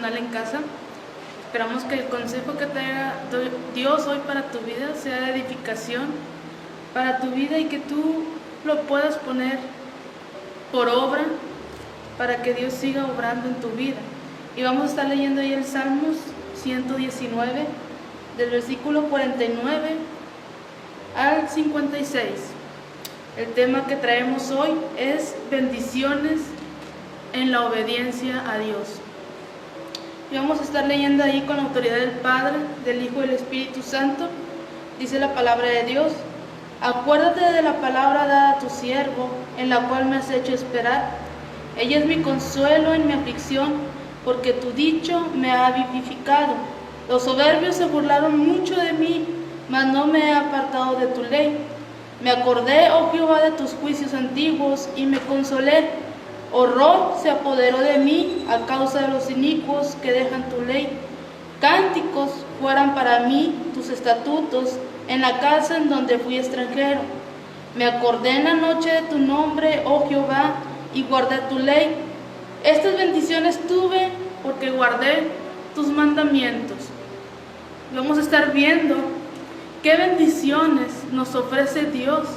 devocional en casa. Esperamos que el consejo que traiga Dios hoy para tu vida sea de edificación para tu vida y que tú lo puedas poner por obra para que Dios siga obrando en tu vida. Y vamos a estar leyendo ahí el Salmos 119, del versículo 49 al 56. El tema que traemos hoy es bendiciones en la obediencia a Dios. Y vamos a estar leyendo ahí con la autoridad del Padre, del Hijo y del Espíritu Santo. Dice la palabra de Dios: acuérdate de la palabra dada a tu siervo, en la cual me has hecho esperar. Ella es mi consuelo en mi aflicción, porque tu dicho me ha vivificado. Los soberbios se burlaron mucho de mí, mas no me he apartado de tu ley. Me acordé, oh Jehová, de tus juicios antiguos, y me consolé. Horror se apoderó de mí a causa de los inicuos que dejan tu ley. Cánticos fueran para mí tus estatutos en la casa en donde fui extranjero. Me acordé en la noche de tu nombre, oh Jehová, y guardé tu ley. Estas bendiciones tuve porque guardé tus mandamientos. Vamos a estar viendo qué bendiciones nos ofrece Dios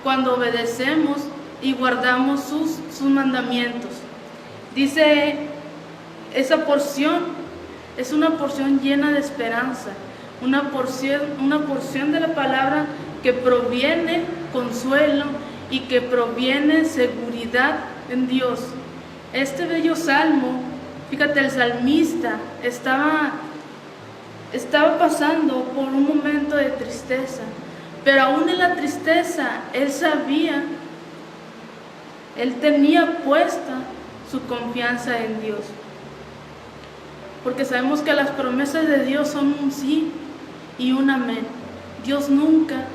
cuando obedecemos y guardamos sus mandamientos. Dice, esa porción es una porción llena de esperanza, una porción de la palabra que proviene consuelo y que proviene seguridad en Dios. Este bello salmo, fíjate, el salmista estaba pasando por un momento de tristeza, pero aún en la tristeza él tenía puesta su confianza en Dios, porque sabemos que las promesas de Dios son un sí y un amén. Dios nunca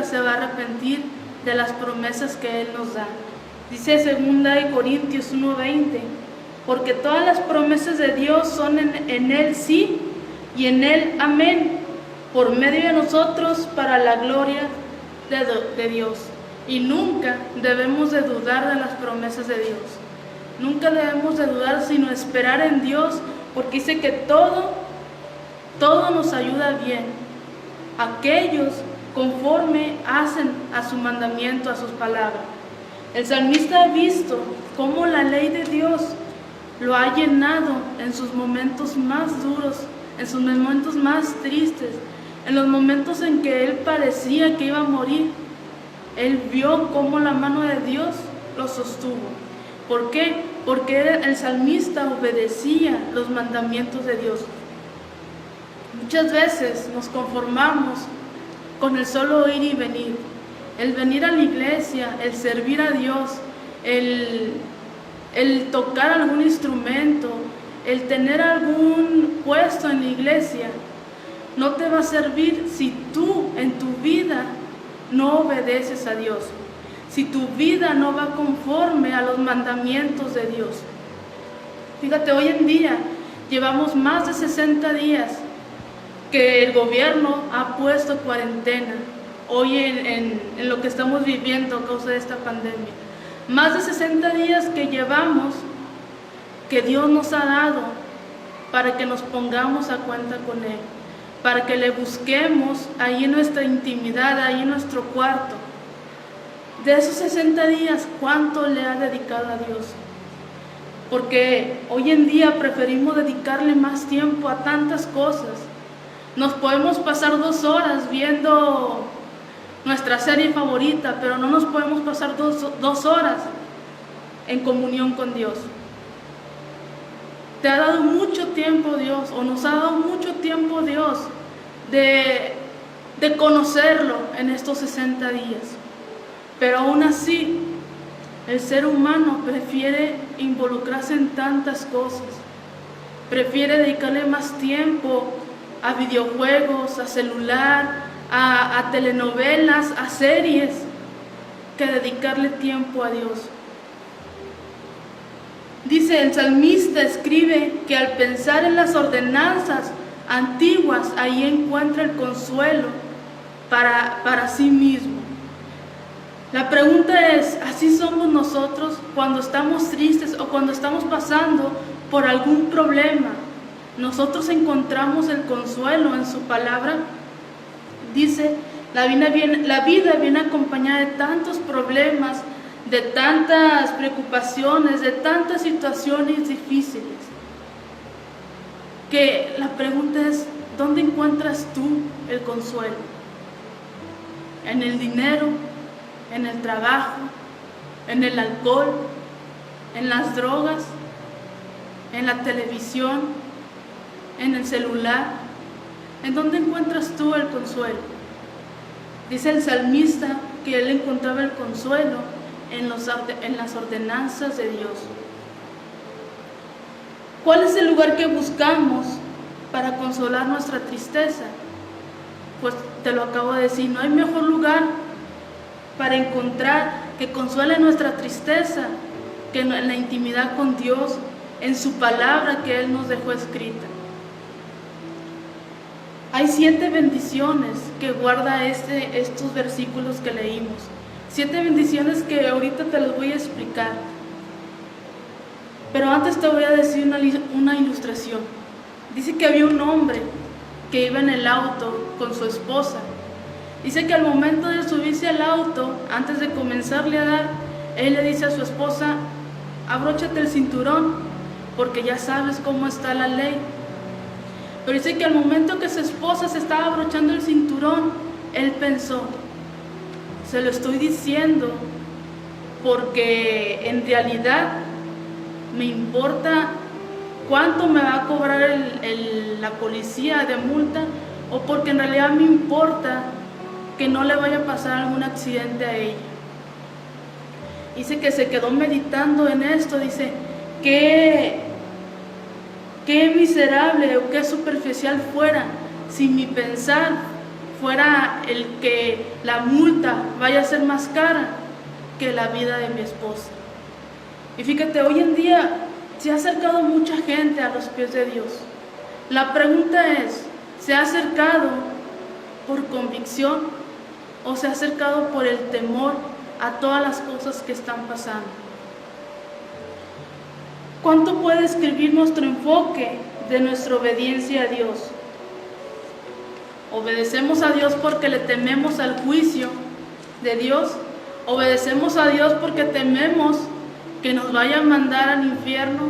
se va a arrepentir de las promesas que Él nos da. Dice 2 Corintios 1:20, porque todas las promesas de Dios son en Él sí y en Él amén, por medio de nosotros para la gloria de Dios. Y nunca debemos de dudar de las promesas de Dios. Nunca debemos de dudar, sino esperar en Dios, porque dice que todo nos ayuda bien. Aquellos conforme hacen a su mandamiento, a sus palabras. El salmista ha visto cómo la ley de Dios lo ha llenado en sus momentos más duros, en sus momentos más tristes, en los momentos en que él parecía que iba a morir. Él vio cómo la mano de Dios lo sostuvo. ¿Por qué? Porque el salmista obedecía los mandamientos de Dios. Muchas veces nos conformamos con el solo ir y venir, el venir a la iglesia, el servir a Dios, el tocar algún instrumento, el tener algún puesto en la iglesia. No te va a servir si tú en tu vida no obedeces a Dios, si tu vida no va conforme a los mandamientos de Dios. Fíjate, hoy en día llevamos más de 60 días que el gobierno ha puesto cuarentena, hoy en lo que estamos viviendo a causa de esta pandemia. Más de 60 días que llevamos, que Dios nos ha dado para que nos pongamos a cuenta con Él, para que le busquemos ahí en nuestra intimidad, ahí en nuestro cuarto. De esos 60 días, ¿cuánto le ha dedicado a Dios? Porque hoy en día preferimos dedicarle más tiempo a tantas cosas. Nos podemos pasar 2 horas viendo nuestra serie favorita, pero no nos podemos pasar 2 horas en comunión con Dios. Te ha dado mucho tiempo Dios, o nos ha dado mucho tiempo Dios de conocerlo en estos 60 días. Pero aún así, el ser humano prefiere involucrarse en tantas cosas. Prefiere dedicarle más tiempo a videojuegos, a celular, a telenovelas, a series, que dedicarle tiempo a Dios. Dice el salmista, escribe que al pensar en las ordenanzas antiguas, ahí encuentra el consuelo para sí mismo. La pregunta es, ¿así somos nosotros cuando estamos tristes o cuando estamos pasando por algún problema, nosotros encontramos el consuelo en su palabra. Dice, la vida viene acompañada de tantos problemas, de tantas preocupaciones, de tantas situaciones difíciles, que la pregunta es, ¿dónde encuentras tú el consuelo? ¿En el dinero? ¿En el trabajo? ¿En el alcohol? ¿En las drogas? ¿En la televisión? ¿En el celular? ¿En dónde encuentras tú el consuelo? Dice el salmista que él encontraba el consuelo en las ordenanzas de Dios. ¿Cuál es el lugar que buscamos para consolar nuestra tristeza? Pues te lo acabo de decir, no hay mejor lugar para encontrar que consuele nuestra tristeza que en la intimidad con Dios, en su palabra que Él nos dejó escrita. Hay 7 bendiciones que guarda estos versículos que leímos. 7 bendiciones que ahorita te las voy a explicar. Pero antes te voy a decir una ilustración. Dice que había un hombre que iba en el auto con su esposa. Dice que al momento de subirse al auto, antes de comenzarle a dar, él le dice a su esposa, abróchate el cinturón, porque ya sabes cómo está la ley. Pero dice que al momento que su esposa se estaba abrochando el cinturón, él pensó, se lo estoy diciendo porque en realidad me importa cuánto me va a cobrar la policía de multa, o porque en realidad me importa que no le vaya a pasar algún accidente a ella. Dice que se quedó meditando en esto, dice, qué miserable o qué superficial fuera si mi pensar fuera el que la multa vaya a ser más cara que la vida de mi esposa. Y fíjate, hoy en día se ha acercado mucha gente a los pies de Dios. La pregunta es, ¿se ha acercado por convicción o se ha acercado por el temor a todas las cosas que están pasando? ¿Cuánto puede escribir nuestro enfoque de nuestra obediencia a Dios? ¿Obedecemos a Dios porque le tememos al juicio de Dios? ¿Obedecemos a Dios porque tememos que nos vaya a mandar al infierno?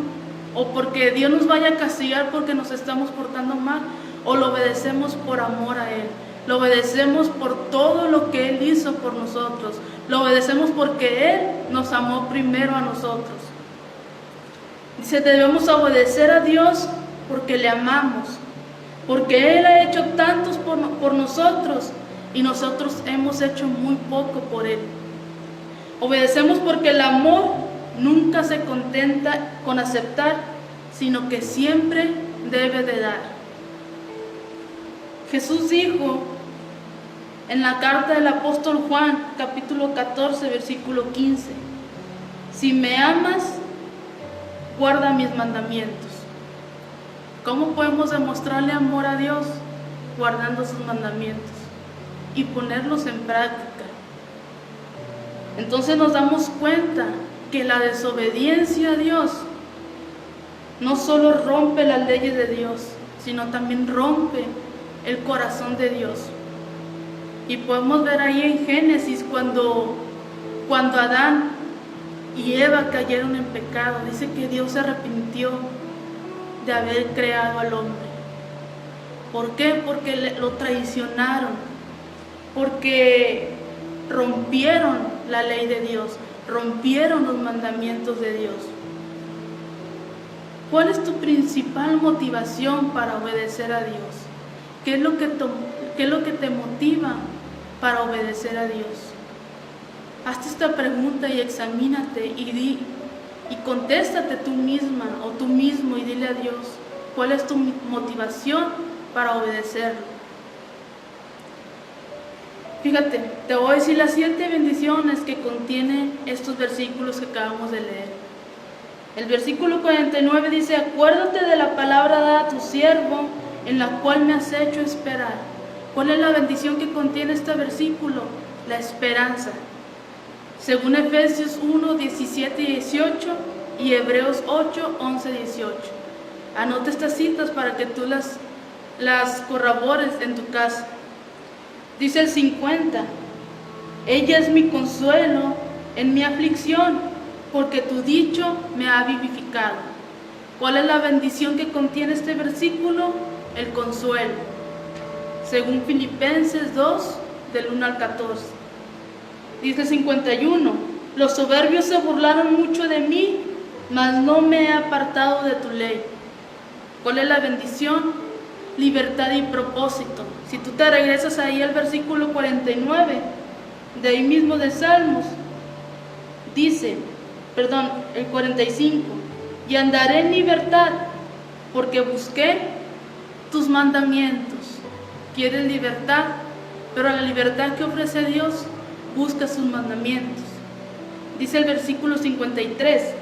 ¿O porque Dios nos vaya a castigar porque nos estamos portando mal? ¿O lo obedecemos por amor a Él? Lo obedecemos por todo lo que Él hizo por nosotros. Lo obedecemos porque Él nos amó primero a nosotros. Dice, debemos obedecer a Dios porque le amamos, porque Él ha hecho tantos por nosotros y nosotros hemos hecho muy poco por Él. Obedecemos porque el amor nunca se contenta con aceptar, sino que siempre debe de dar. Jesús dijo en la carta del apóstol Juan, capítulo 14, versículo 15, si me amas, guarda mis mandamientos. ¿Cómo podemos demostrarle amor a Dios? Guardando sus mandamientos y ponerlos en práctica. Entonces nos damos cuenta que la desobediencia a Dios no solo rompe las leyes de Dios, sino también rompe el corazón de Dios. Y podemos ver ahí en Génesis cuando Adán y Eva cayeron en pecado, dice que Dios se arrepintió de haber creado al hombre. ¿Por qué? Porque lo traicionaron, porque rompieron la ley de Dios, rompieron los mandamientos de Dios. ¿Cuál es tu principal motivación para obedecer a Dios? ¿Qué es lo que te motiva para obedecer a Dios? Hazte esta pregunta y examínate y contéstate tú misma o tú mismo y dile a Dios, ¿cuál es tu motivación para obedecerlo? Fíjate, te voy a decir las 7 bendiciones que contienen estos versículos que acabamos de leer. El versículo 49 dice, acuérdate de la palabra dada a tu siervo, en la cual me has hecho esperar. ¿Cuál es la bendición que contiene este versículo? La esperanza. Según Efesios 1, 17 y 18, y Hebreos 8, 11, 18. Anota estas citas para que tú las corrobores en tu casa. Dice el 50, ella es mi consuelo en mi aflicción, porque tu dicho me ha vivificado. ¿Cuál es la bendición que contiene este versículo? El consuelo. Según Filipenses 2, del 1 al 14. Dice 51, los soberbios se burlaron mucho de mí, mas no me he apartado de tu ley. ¿Cuál es la bendición? Libertad y propósito. Si tú te regresas ahí al versículo 49, de ahí mismo de Salmos, el 45, y andaré en libertad, porque busqué tus mandamientos. ¿Quieres libertad? Pero la libertad que ofrece Dios, busca sus mandamientos. Dice el versículo 53,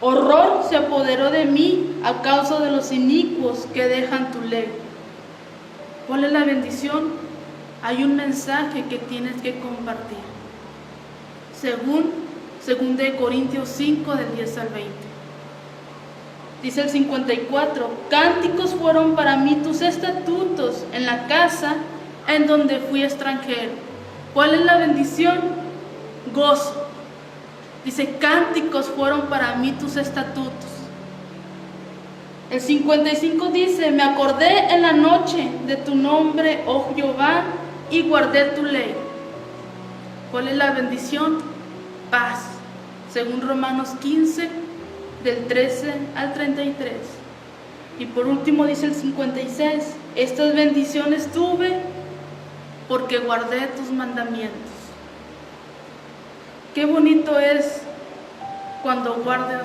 horror se apoderó de mí a causa de los inicuos que dejan tu ley. ¿Cuál es la bendición? Hay un mensaje que tienes que compartir. Según de Corintios 5, del 10 al 20. Dice el 54, cánticos fueron para mí tus estatutos en la casa en donde fui extranjero. ¿Cuál es la bendición? Gozo. Dice, cánticos fueron para mí tus estatutos. El 55 dice, me acordé en la noche de tu nombre, oh Jehová, y guardé tu ley. ¿Cuál es la bendición? Paz. Según Romanos 15, del 13 al 33. Y por último dice el 56, estas bendiciones tuve porque guardé tus mandamientos. Qué bonito es cuando guardas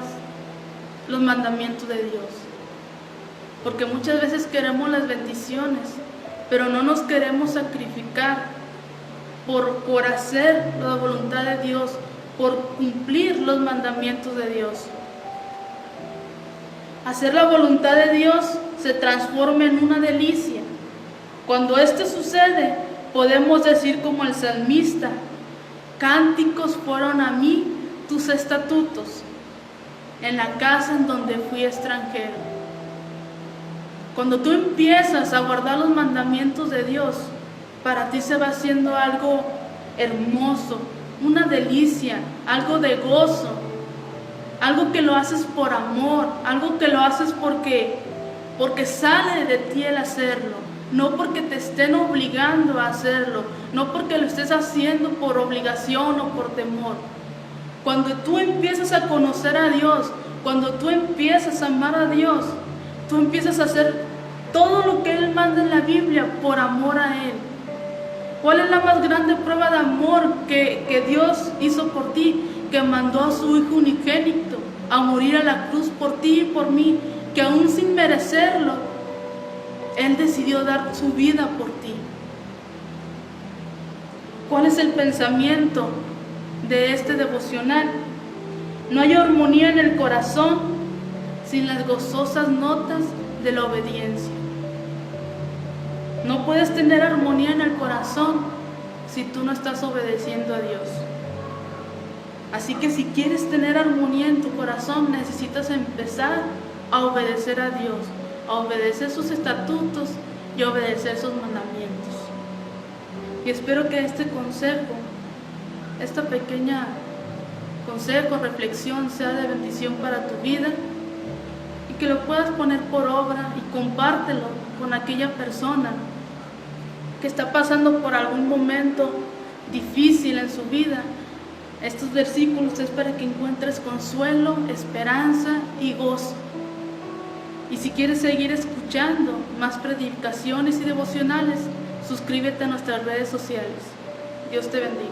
los mandamientos de Dios, porque muchas veces queremos las bendiciones, pero no nos queremos sacrificar por hacer la voluntad de Dios, por cumplir los mandamientos de Dios. Hacer la voluntad de Dios se transforma en una delicia. Cuando esto sucede, podemos decir como el salmista, cánticos fueron a mí tus estatutos, en la casa en donde fui extranjero. Cuando tú empiezas a guardar los mandamientos de Dios, para ti se va haciendo algo hermoso, una delicia, algo de gozo, algo que lo haces por amor, algo que lo haces porque sale de ti el hacerlo, no porque te estén obligando a hacerlo, no porque lo estés haciendo por obligación o por temor. Cuando tú empiezas a conocer a Dios, cuando tú empiezas a amar a Dios, tú empiezas a hacer todo lo que Él manda en la Biblia por amor a Él. ¿Cuál es la más grande prueba de amor que Dios hizo por ti? Que mandó a su Hijo unigénito a morir a la cruz por ti y por mí, que aún sin merecerlo, Él decidió dar su vida por ti. ¿Cuál es el pensamiento de este devocional? No hay armonía en el corazón sin las gozosas notas de la obediencia. No puedes tener armonía en el corazón si tú no estás obedeciendo a Dios. Así que si quieres tener armonía en tu corazón, necesitas empezar a obedecer a Dios, a obedecer sus estatutos y a obedecer sus mandamientos. Y espero que este consejo, esta pequeña consejo, reflexión, sea de bendición para tu vida y que lo puedas poner por obra y compártelo con aquella persona que está pasando por algún momento difícil en su vida. Estos versículos es para que encuentres consuelo, esperanza y gozo. Y si quieres seguir escuchando más predicaciones y devocionales, suscríbete a nuestras redes sociales. Dios te bendiga.